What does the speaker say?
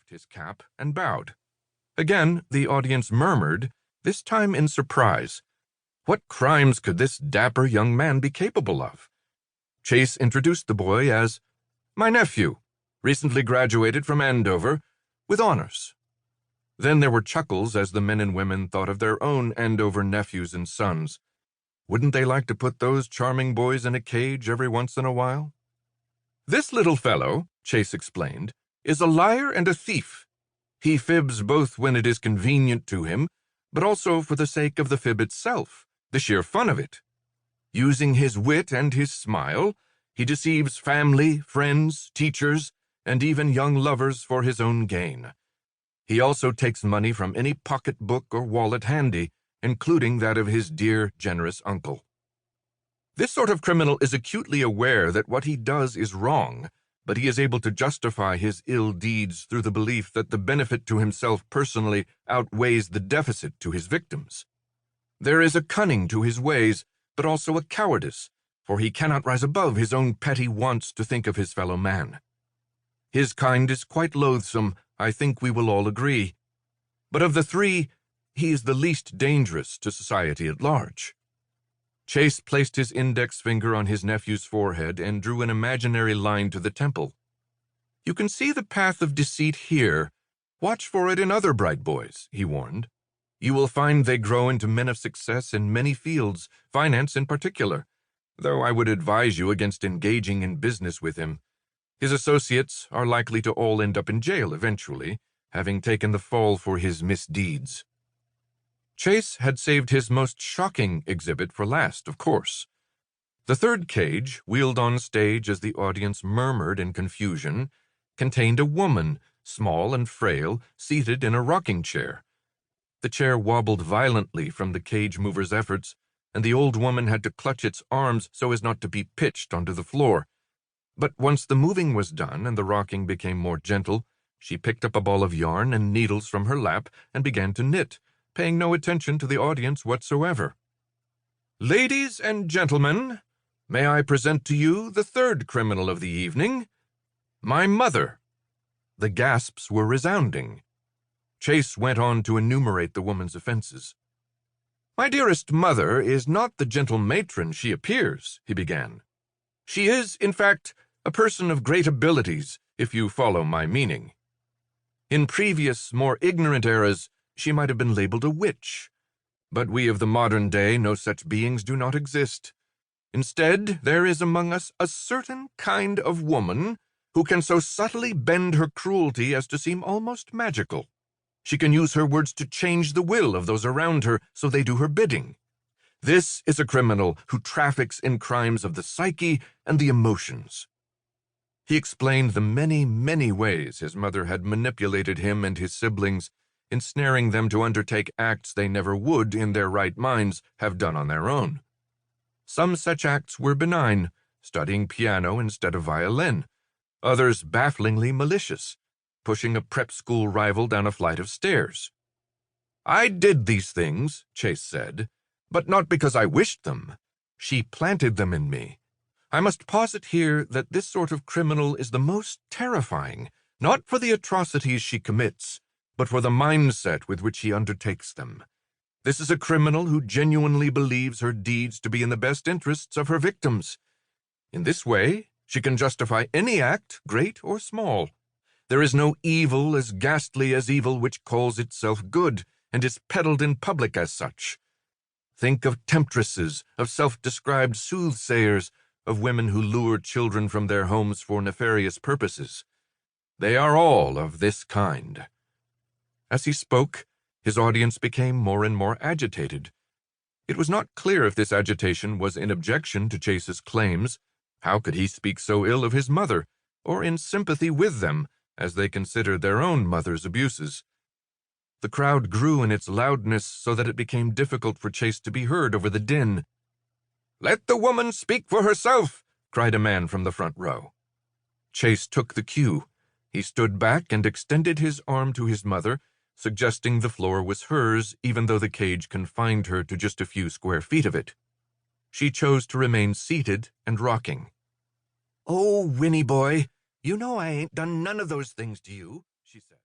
doffed his cap and bowed. Again, the audience murmured, this time in surprise. What crimes could this dapper young man be capable of? Chase introduced the boy as my nephew, recently graduated from Andover, with honors. Then there were chuckles as the men and women thought of their own Andover nephews and sons. Wouldn't they like to put those charming boys in a cage every once in a while? This little fellow, Chase explained, is a liar and a thief. He fibs both when it is convenient to him, but also for the sake of the fib itself, the sheer fun of it. Using his wit and his smile, he deceives family, friends, teachers, and even young lovers for his own gain. He also takes money from any pocketbook or wallet handy, including that of his dear, generous uncle. This sort of criminal is acutely aware that what he does is wrong, but he is able to justify his ill deeds through the belief that the benefit to himself personally outweighs the deficit to his victims. There is a cunning to his ways, but also a cowardice, for he cannot rise above his own petty wants to think of his fellow man. His kind is quite loathsome, I think we will all agree. But of the three, he is the least dangerous to society at large. Chase placed his index finger on his nephew's forehead and drew an imaginary line to the temple. You can see the path of deceit here. Watch for it in other bright boys, he warned. You will find they grow into men of success in many fields, finance in particular, though I would advise you against engaging in business with him. His associates are likely to all end up in jail eventually, having taken the fall for his misdeeds. Chase had saved his most shocking exhibit for last, of course. The third cage, wheeled on stage as the audience murmured in confusion, contained a woman, small and frail, seated in a rocking chair. The chair wobbled violently from the cage mover's efforts, and the old woman had to clutch its arms so as not to be pitched onto the floor. But once the moving was done and the rocking became more gentle, she picked up a ball of yarn and needles from her lap and began to knit, paying no attention to the audience whatsoever. Ladies and gentlemen, may I present to you the third criminal of the evening? My mother. The gasps were resounding. Chase went on to enumerate the woman's offenses. My dearest mother is not the gentle matron she appears, he began. She is, in fact, a person of great abilities, if you follow my meaning. In previous, more ignorant eras, she might have been labeled a witch, but we of the modern day know such beings do not exist. Instead, there is among us a certain kind of woman who can so subtly bend her cruelty as to seem almost magical. She can use her words to change the will of those around her so they do her bidding. This is a criminal who traffics in crimes of the psyche and the emotions. He explained the many, many ways his mother had manipulated him and his siblings, ensnaring them to undertake acts they never would, in their right minds, have done on their own. Some such acts were benign, studying piano instead of violin, others bafflingly malicious, pushing a prep school rival down a flight of stairs. I did these things, Chase said, but not because I wished them. She planted them in me. I must posit here that this sort of criminal is the most terrifying, not for the atrocities she commits, but for the mindset with which he undertakes them. This is a criminal who genuinely believes her deeds to be in the best interests of her victims. In this way, she can justify any act, great or small. There is no evil as ghastly as evil which calls itself good and is peddled in public as such. Think of temptresses, of self-described soothsayers, of women who lure children from their homes for nefarious purposes. They are all of this kind. As he spoke, his audience became more and more agitated. It was not clear if this agitation was in objection to Chase's claims. How could he speak so ill of his mother, or in sympathy with them, as they considered their own mother's abuses? The crowd grew in its loudness so that it became difficult for Chase to be heard over the din. "Let the woman speak for herself," cried a man from the front row. Chase took the cue. He stood back and extended his arm to his mother, suggesting the floor was hers, even though the cage confined her to just a few square feet of it. She chose to remain seated and rocking. "Oh, Winnie boy, you know I ain't done none of those things to you,"